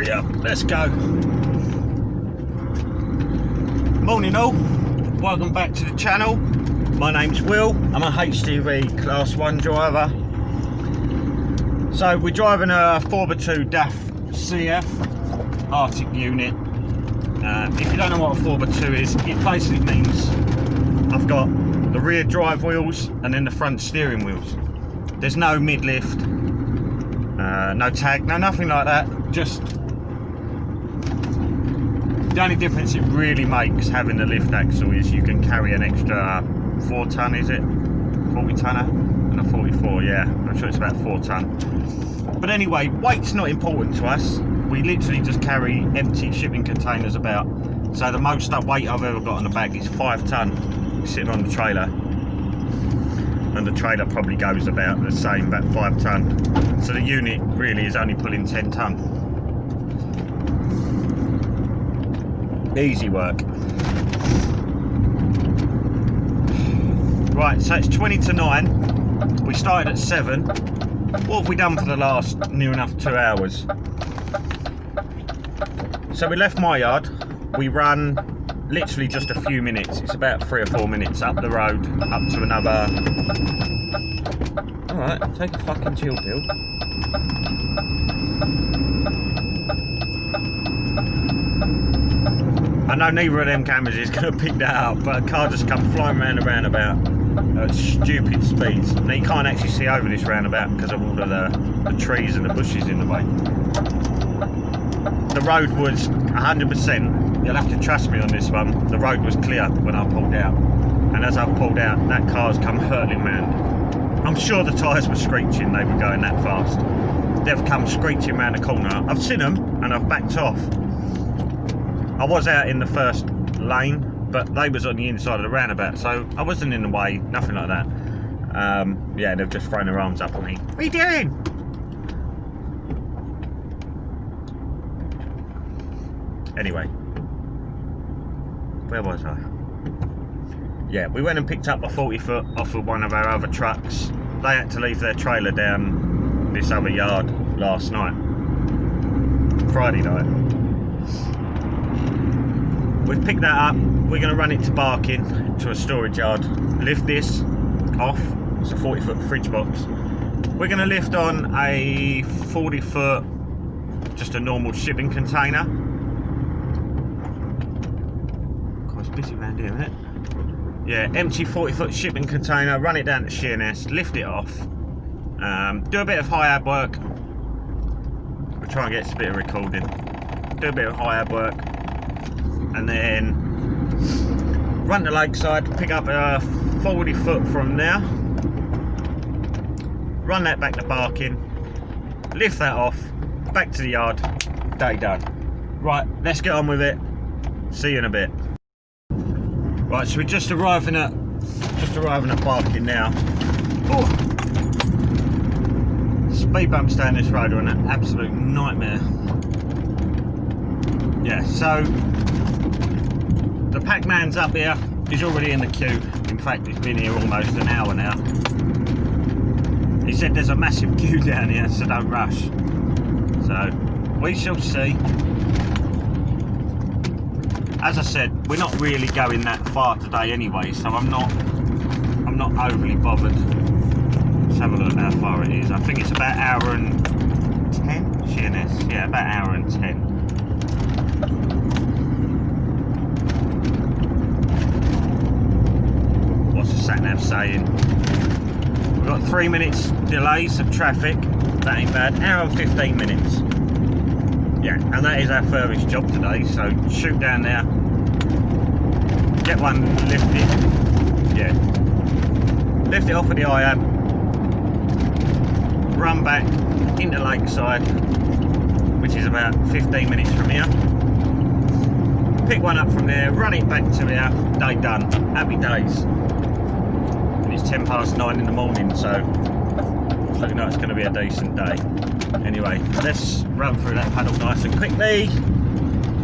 Hurry up, let's go. Morning all, welcome back to the channel. My name's Will, I'm a HGV Class 1 driver. So we're driving a 4x2 DAF CF Arctic unit. If you don't know what a 4x2 is, it basically means I've got the rear drive wheels and then the front steering wheels. There's no mid-lift, no tag, no nothing like that. Just the only difference it really makes having the lift axle is you can carry an extra 4 ton, is it? 40 tonner and a 44, yeah. I'm sure it's about 4 ton. But anyway, weight's not important to us. We literally just carry empty shipping containers about. So the most weight I've ever got on the back is 5 ton sitting on the trailer. And the trailer probably goes about the same, about 5 ton. So the unit really is only pulling 10 ton. Easy work. Right, so it's 20 to 9. We started at 7. What have we done for the last near enough 2 hours? So we left my yard. We run literally just a few minutes. It's about 3 or 4 minutes up the road, up to another. Alright, take a fucking chill pill. I know neither of them cameras is going to pick that up, but a car just come flying round a roundabout at stupid speeds. Now you can't actually see over this roundabout because of all of the trees and the bushes in the way. The road was 100%, you'll have to trust me on this one, the road was clear when I pulled out. And as I pulled out, that car's come hurtling round. I'm sure the tyres were screeching, they were going that fast. They've come screeching round the corner. I've seen them and I've backed off. I was out in the first lane, but they was on the inside of the roundabout, so I wasn't in the way, nothing like that. Yeah, they've just thrown their arms up on me. What are you doing? Anyway, where was I? Yeah, we went and picked up a 40 foot off of one of our other trucks. They had to leave their trailer down this other yard last night, Friday night. We've picked that up, we're going to run it to Barking, to a storage yard, lift this off. It's a 40 foot fridge box. We're going to lift on a 40 foot, just a normal shipping container. God, it's busy around here, isn't it? Yeah, empty 40 foot shipping container, run it down to Sheerness, lift it off, do a bit of Hiab work. We'll try and get a bit of recording. Do a bit of Hiab work. And then run to Lakeside, pick up a 40 foot from there, run that back to Barking, lift that off, back to the yard, day done. Right, let's get on with it, see you in a bit. Right, so we're just arriving at Barking now. Oh, speed bumps down this road are an absolute nightmare. Yeah, so the Pac-Man's up here, he's already in the queue. In fact, he's been here almost an hour now. He said there's a massive queue down here, so don't rush. So, we shall see. As I said, we're not really going that far today anyway, so I'm not overly bothered. Let's have a look at how far it is. I think it's about an hour and 10, Sheerness. Yeah, about an hour and 10. Sat-nav saying we've got 3 minutes delays of traffic. That ain't bad. Hour and 15 minutes. Yeah, and that is our furthest job today. So shoot down there, get one lifted. Yeah, lift it off of the Hiab, run back into Lakeside, which is about 15 minutes from here. Pick one up from there, run it back to here. Day done. Happy days. It's 10 past 9 in the morning, so it's looking like it's going to be a decent day. Anyway, let's run through that paddle nice and quickly.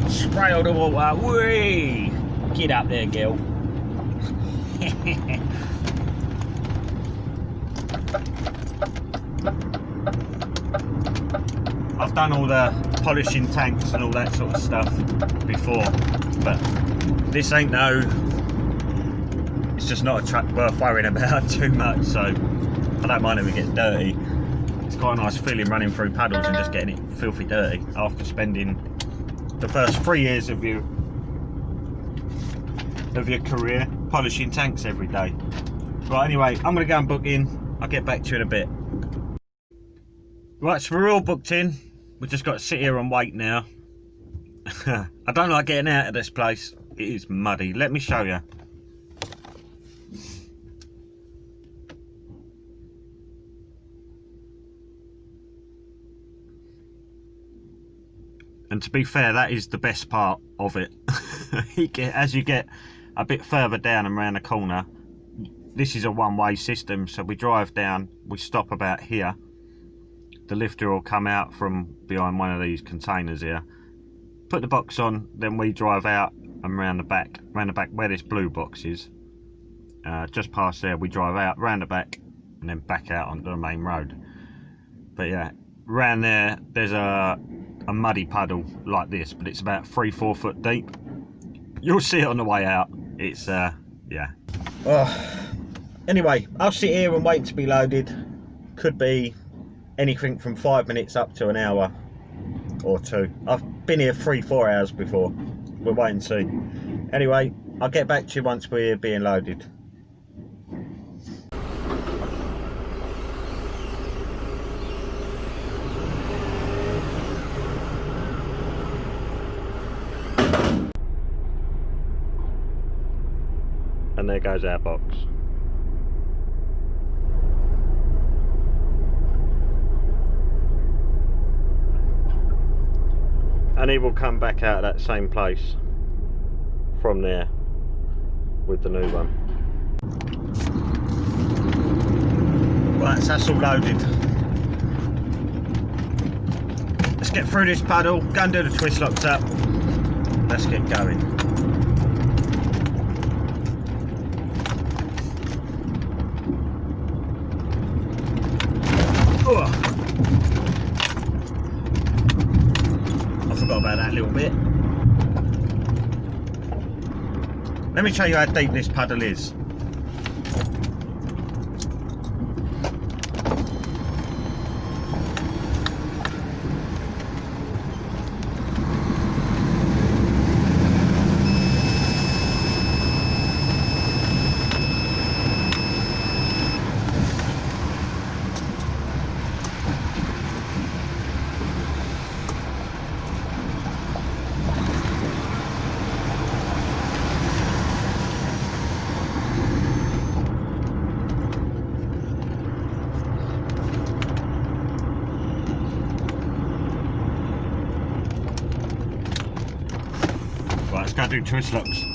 Spray all the water. Whee! Get up there, girl. I've done all the polishing tanks and all that sort of stuff before, but this ain't it's just not a truck worth worrying about too much, so I don't mind if it gets dirty. It's quite a nice feeling running through puddles and just getting it filthy dirty after spending the first 3 years of your career polishing tanks every day. Right, anyway, I'm gonna go and book in. I'll get back to you in a bit. Right, so we're all booked in. We've just got to sit here and wait now. I don't like getting out of this place. It is muddy. Let me show you. And to be fair, that is the best part of it. As you get a bit further down and around the corner, this is a one-way system, so we drive down, we stop about here, the lifter will come out from behind one of these containers here, put the box on, then we drive out and round the back where this blue box is, just past there, we drive out, round the back, and then back out onto the main road. But yeah, round there, there's a muddy puddle like this, but it's about 3-4 foot deep. You'll see it on the way out. It's yeah. Anyway, I'll sit here and wait to be loaded. Could be anything from 5 minutes up to an hour or two. I've been here 3-4 hours before. We'll wait and see. Anyway, I'll get back to you once we're being loaded. And there goes our box. And he will come back out of that same place from there with the new one. Right, so that's all loaded. Let's get through this puddle, go and do the twist locks up. Let's get going. I forgot about that little bit. Let me show you how deep this puddle is. Let's go do twist locks.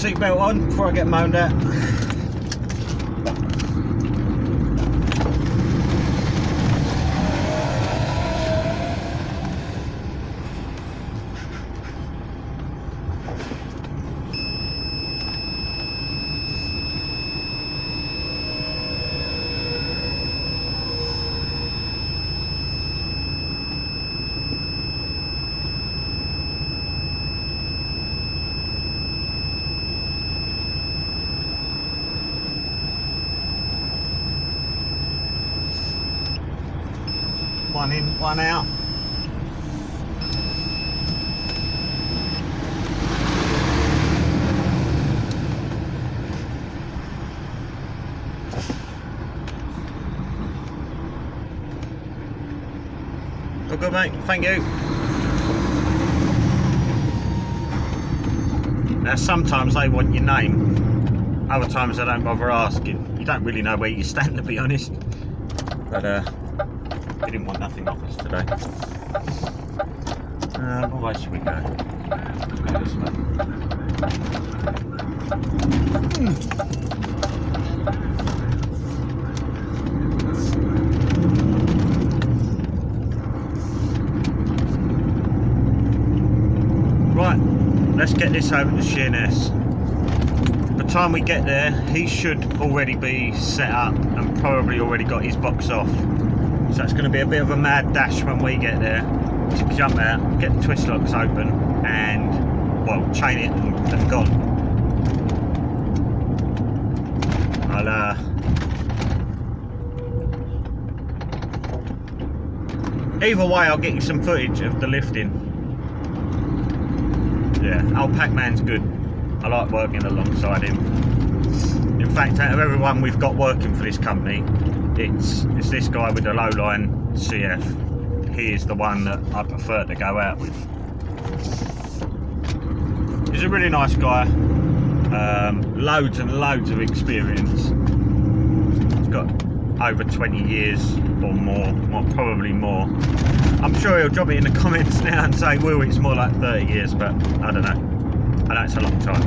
Seatbelt on before I get moaned at. One in, one out. All good, mate. Thank you. Now, sometimes they want your name. Other times they don't bother asking. You don't really know where you stand, to be honest. But they didn't want nothing off us today. What way should we go? Go this way. Right, let's get this over to Sheerness. By the time we get there, he should already be set up and probably already got his box off. So it's going to be a bit of a mad dash when we get there to jump out, get the twist locks open and, well, chain it and gone. Either way, I'll get you some footage of the lifting. Yeah, old Pac-Man's good. I like working alongside him. In fact, out of everyone we've got working for this company, it's this guy with the low line CF. He is the one that I prefer to go out with. He's a really nice guy. Loads and loads of experience. He's got over 20 years or more, probably more. I'm sure he'll drop it in the comments now and say, well, it's more like 30 years, but I don't know. I know it's a long time.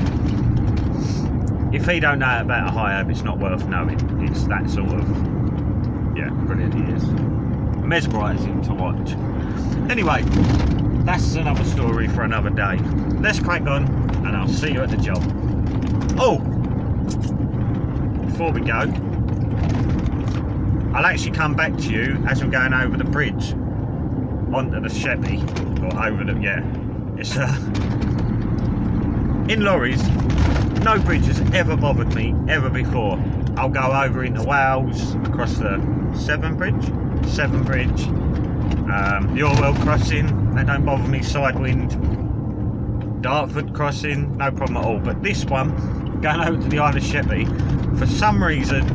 If he don't know about a Hiab, it's not worth knowing. It's that sort of, yeah, brilliant he is. Mesmerising to watch. Anyway, that's another story for another day. Let's crack on and I'll see you at the job. Oh, before we go, I'll actually come back to you as we're going over the bridge onto the Sheppy, or over the, yeah, it's in lorries, no bridge has ever bothered me ever before. I'll go over into Wales, across the Severn Bridge, the Orwell crossing, that don't bother me, Sidewind, Dartford crossing, no problem at all. But this one, going over to the Isle of Sheppy, for some reason,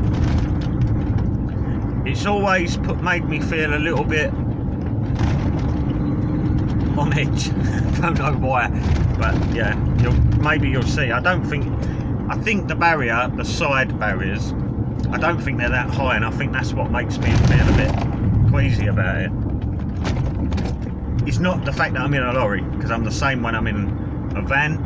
it's always made me feel a little bit on edge. Don't know why, but yeah, maybe you'll see. I think the barrier, the side barriers, I don't think they're that high, and I think that's what makes me feel a bit queasy about it. It's not the fact that I'm in a lorry, because I'm the same when I'm in a van.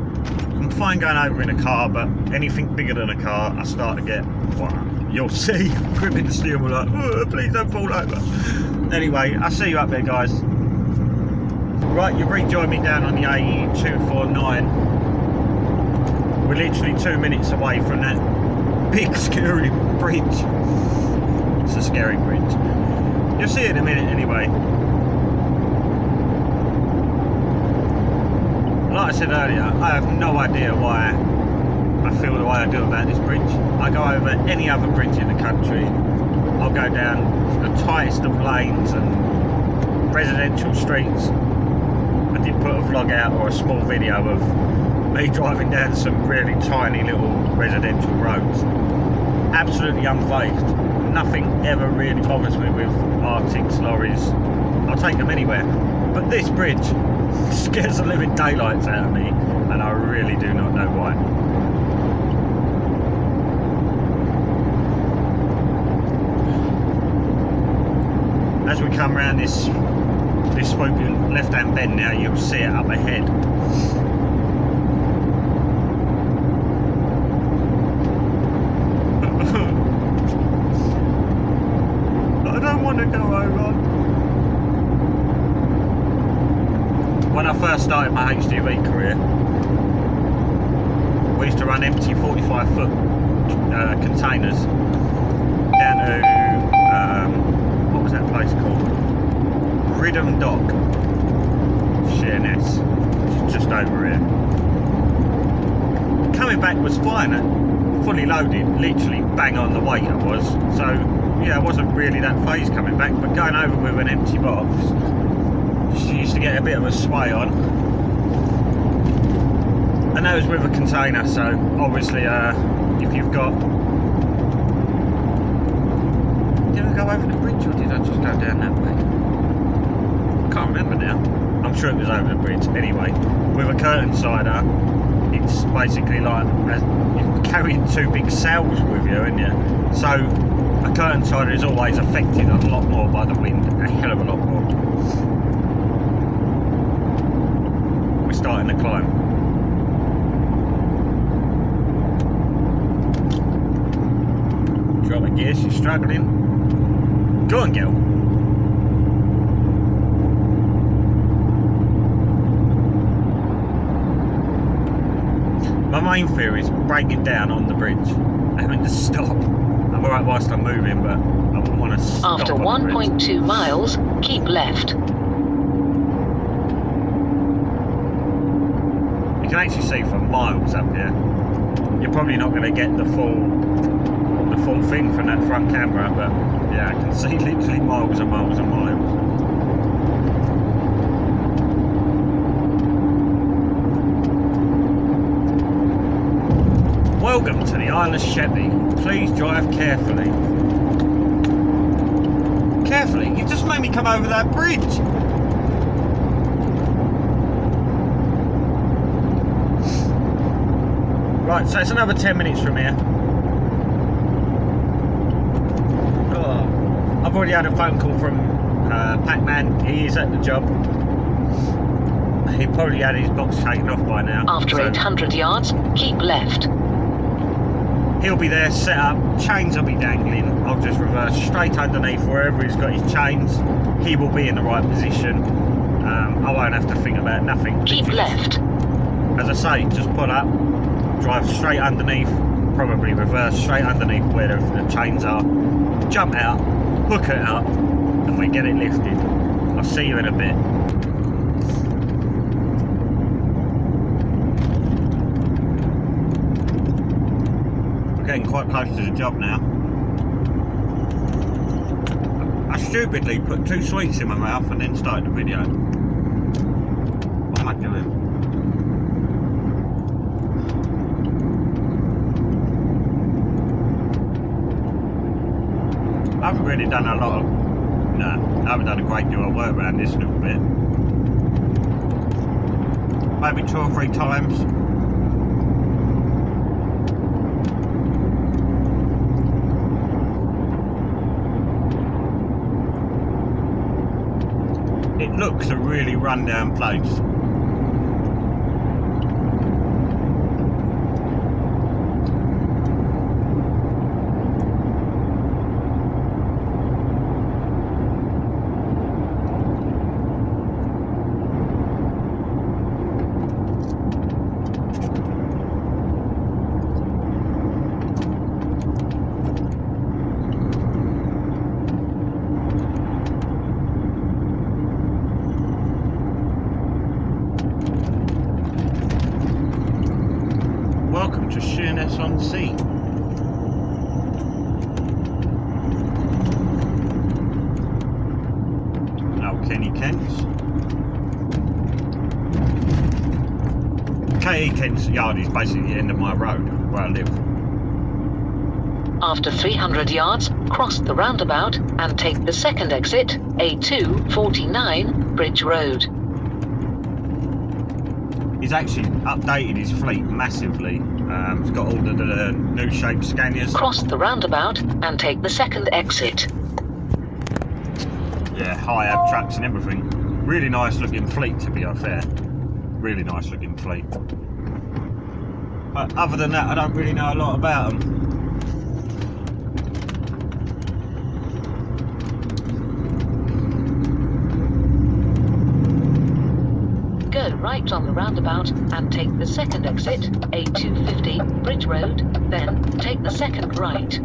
I'm fine going over in a car, but anything bigger than a car, I start to get, well, you'll see, gripping the steering wheel like, oh, please don't fall over. Anyway, I'll see you up there, guys. Right, you've rejoined me down on the A249. We're literally 2 minutes away from that big scary bridge. It's a scary bridge. You'll see it in a minute anyway. Like I said earlier, I have no idea why I feel the way I do about this bridge. I go over any other bridge in the country. I'll go down the tightest of lanes and residential streets. I did put a vlog out or a small video of me driving down some really tiny little residential roads. Absolutely unfazed. Nothing ever really bothers me with Arctics, lorries. I'll take them anywhere. But this bridge scares the living daylights out of me, and I really do not know why. As we come around this swooping left-hand bend now, you'll see it up ahead. I don't want to go over. When I first started my HGV career, we used to run empty 45-foot containers down to, what was that place called? Ridham Dock, Sheerness, which is just over here. Coming back was fine, fully loaded, literally bang on the weight I was. So yeah, I wasn't really that phased coming back, but going over with an empty box, she used to get a bit of a sway on. And that was with a container, so obviously if you've got... Did I go over the bridge or did I just go down that way? can't remember now. I'm sure it was over the bridge. Anyway, with a curtain sider, it's basically like you're carrying two big sails with you, aren't you? So a curtain sider is always affected a lot more by the wind, a hell of a lot more. We're starting the climb. Drop a gear, she's struggling. Go on, girl. My main fear is breaking down on the bridge, having to stop. I'm alright whilst I'm moving, but I wouldn't want to stop. After 1.2 miles, keep left. You can actually see for miles up here. You're probably not going to get the full thing from that front camera, but yeah, I can see literally miles and miles and miles. Welcome to the Isle of Sheppy. Please drive carefully. Carefully? You just made me come over that bridge. Right, so it's another 10 minutes from here. Oh, I've already had a phone call from Pac-Man. He is at the job. He probably had his box taken off by now. After 800 yards, keep left. He'll be there set up, chains will be dangling. I'll just reverse straight underneath wherever he's got his chains. He will be in the right position. I won't have to think about nothing. Keep left. As I say, just pull up, drive straight underneath, probably reverse straight underneath where the chains are, jump out, hook it up, and we get it lifted. I'll see you in a bit. Getting quite close to the job now. I stupidly put 2 sweets in my mouth and then started the video. What am I doing? I haven't really done a lot of... No, I haven't done a great deal of work around this little bit. Maybe 2 or 3 times. It looks a really run-down place. Welcome to Sheerness on Sea. Now Kenny Kent's. K.E. Kent's yard is basically the end of my road where I live. After 300 yards, cross the roundabout and take the second exit, A249 Bridge Road. He's actually updated his fleet massively. It's got all the new shape scanners. Cross the roundabout and take the second exit. Yeah, Hiab trucks and everything. Really nice looking fleet, to be fair. Really nice looking fleet. But other than that, I don't really know a lot about them. Go right on the roundabout and take the second exit, A250 Bridge Road, then take the second right.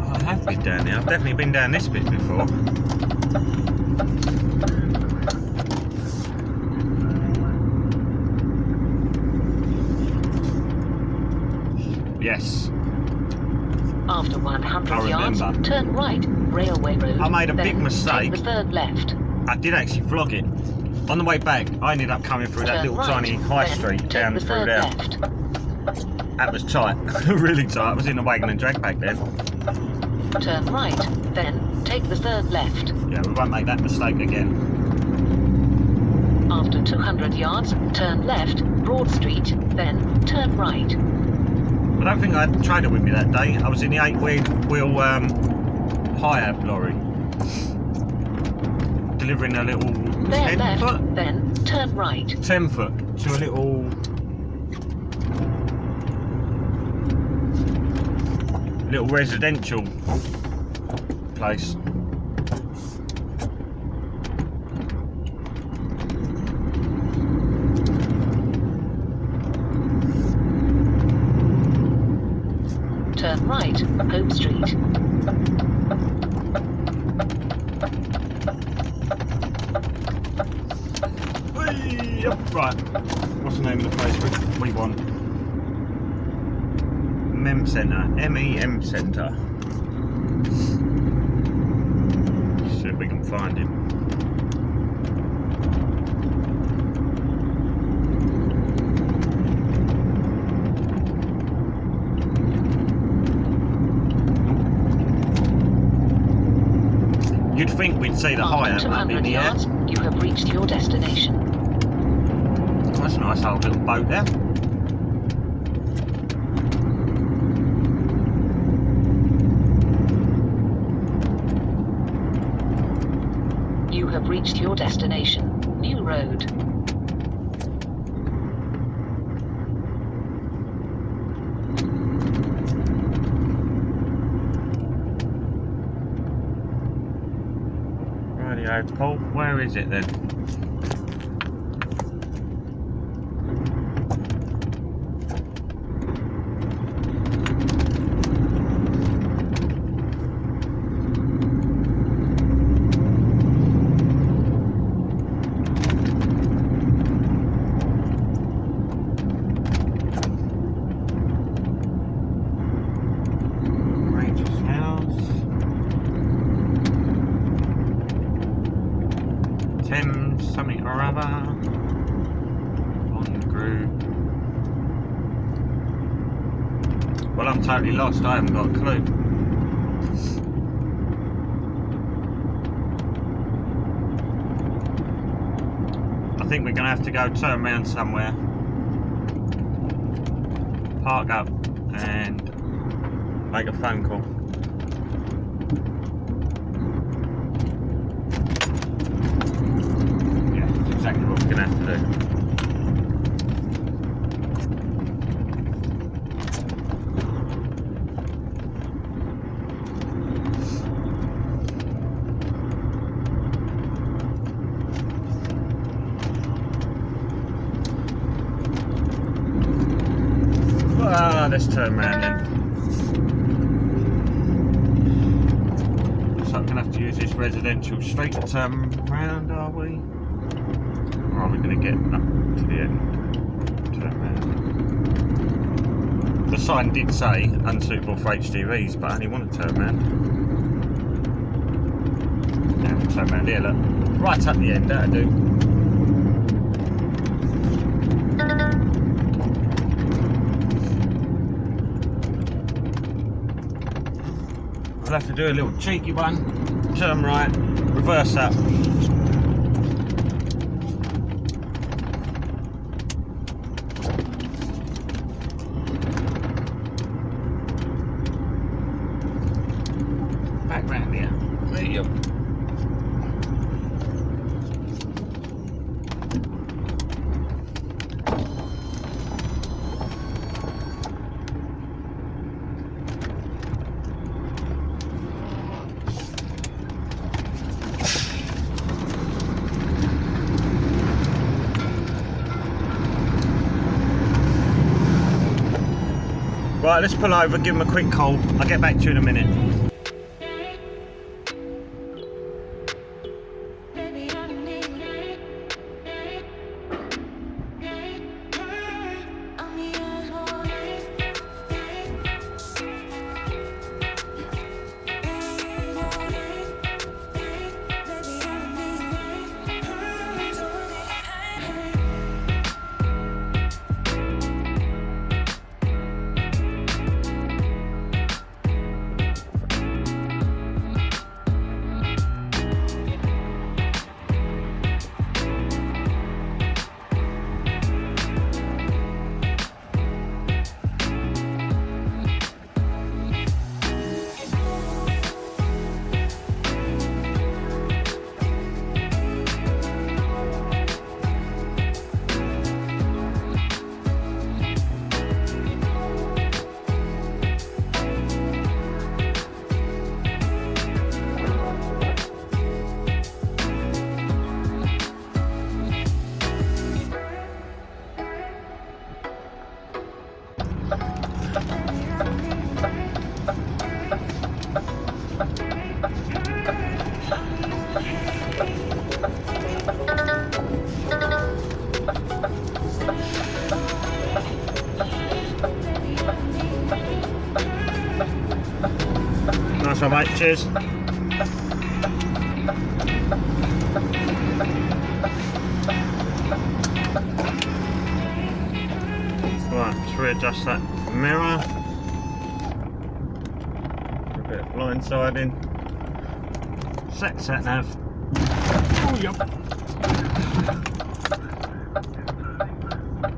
Oh, I have been down there. I've definitely been down this bit before. Yes. After 100 yards, turn right, Railway Road. I made a big mistake. Take the third left. I did actually vlog it. On the way back, I ended up coming through that little tiny high street down through there. That was tight, really tight. I was in the wagon and drag back then. turn right, then take the third left. Yeah, we won't make that mistake again. After 200 yards, turn left, Broad Street, then turn right. I don't think I had the trailer with me that day. I was in the 8-wheel Hiab lorry, delivering a little There 10 left, foot, then turn right. 10 foot to a little residential place. Turn right, Hope Street. Yep, right. What's the name of the place we want? MEM Centre. MEM Centre. See if we can find him. You'd think we'd see the Hiab up in the air. After 200 yards, you have reached your destination. That's a nice old little boat there. You have reached your destination. New road. Rightio, Paul. Where is it then? Something or other on the group. Well, I'm totally lost. I haven't got a clue. I think we're going to have to go turn around somewhere, park up and make a phone call. Exactly what we're going to have to do. Let's turn around then. So I'm going to have to use this residential street to turn around, are we? Or are we going to get up to the end? Turn around. The sign did say unsuitable for HGVs, but I only want to turn around. Yeah, we'll turn around here, look. Right up the end, that'll do. I'll have to do a little cheeky one. Turn right, reverse up. Back round here. There you go. Right, let's pull over, give them a quick call. I'll get back to you in a minute. Nice one, mate. Cheers. Right, let's readjust that mirror. A bit of blindsiding. Set nav. Oh, yep.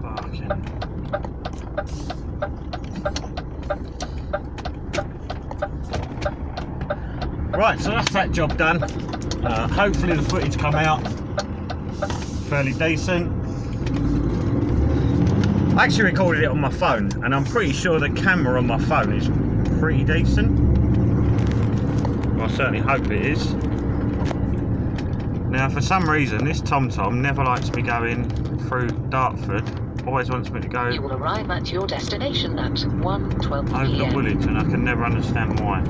Barking. Right, so that's that job done. Hopefully the footage come out fairly decent. I actually recorded it on my phone, and I'm pretty sure the camera on my phone is pretty decent. Well, I certainly hope it is. Now, for some reason, this TomTom never likes me going through Dartford. Always wants me to go. You will arrive at your destination at 1:12 over p.m. the Woolwich, and I can never understand why.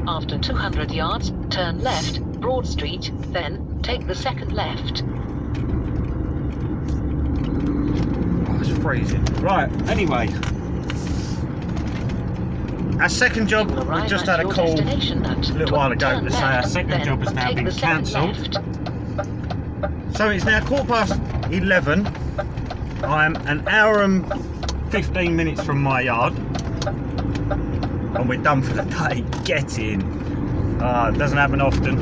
After 200 yards, turn left, Broad Street, then take the second left. Oh, it's freezing. Right, anyway. Our second job, we just had a call a little while ago to say our second job has now been cancelled. So it's now 11:15. I'm an hour and 15 minutes from my yard. And we're done for the day. Get in. It doesn't happen often.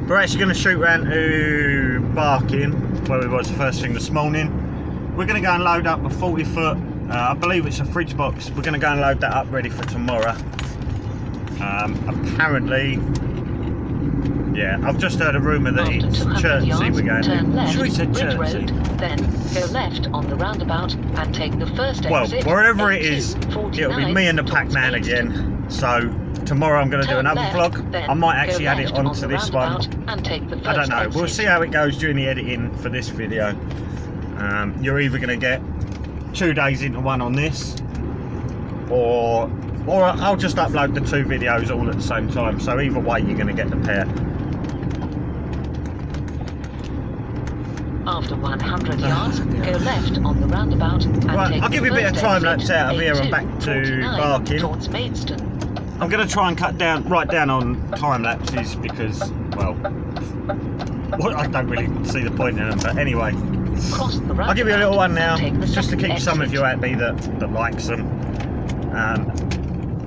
We're actually going to shoot round to Barking, where we was the first thing this morning. We're going to go and load up a 40-foot, I believe it's a fridge box. We're going to go and load that up ready for tomorrow. Apparently, yeah, I've just heard a rumour that it's Chertsey we're going to. Sure, he said Chertsey. Then go left on the roundabout and take the first exit. Well, wherever it is, it'll be me and the Pac-Man again. So tomorrow I'm going to do another vlog. I might actually add it onto this one. I don't know. We'll see how it goes during the editing for this video. You're either going to get 2 days into one on this, or I'll just upload the 2 videos all at the same time. So either way, you're going to get the pair. After 100 yards, go left on the roundabout and right, I'll give you a bit of time lapse out of here and back to Barking. I'm going to try and write down on time lapses because, well, I don't really see the point in them. But anyway, I'll give you a little one now, just to keep some of you happy that likes them.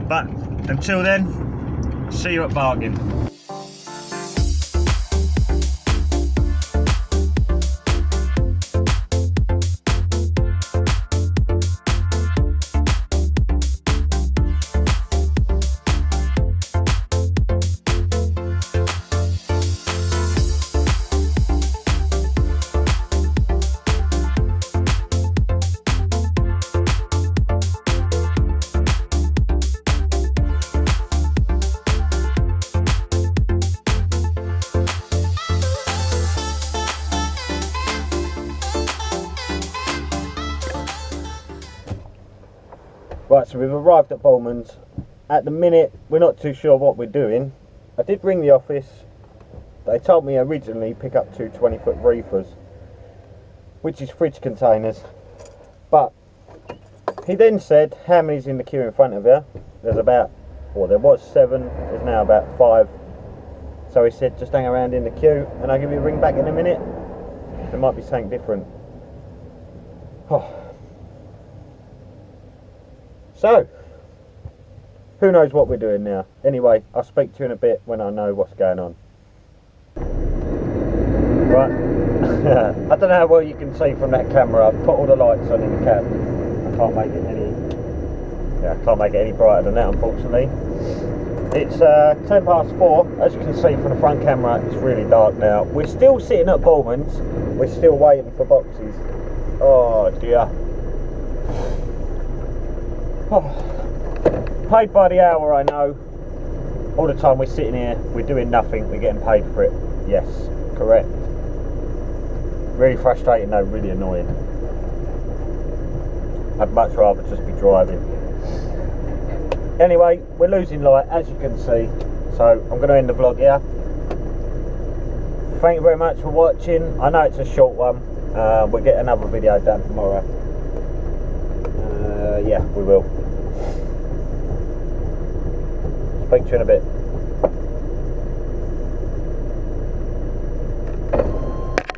But until then, see you at Barking. Right, so we've arrived at Bowman's. At the minute, we're not too sure what we're doing. I did ring the office. They told me originally pick up 2 20-foot reefers, which is fridge containers. But he then said, how many's in the queue in front of you? There's about, well, there was 7, there's now about 5. So he said, just hang around in the queue and I'll give you a ring back in a minute. There might be something different. Oh. So, who knows what we're doing now? Anyway, I'll speak to you in a bit when I know what's going on. Right, I don't know how well you can see from that camera. I've put all the lights on in the cab. I can't make it any brighter than that, unfortunately. It's 4:10. As you can see from the front camera, it's really dark now. We're still sitting at Bowman's. We're still waiting for boxes. Oh dear. Oh, paid by the hour, I know. All the time we're sitting here, we're doing nothing, we're getting paid for it. Yes, correct. Really frustrating though, really annoying. I'd much rather just be driving. Anyway, we're losing light, as you can see. So I'm going to end the vlog here. Thank you very much for watching. I know it's a short one. We'll get another video done tomorrow. Yeah, we will. Speak to you in a bit.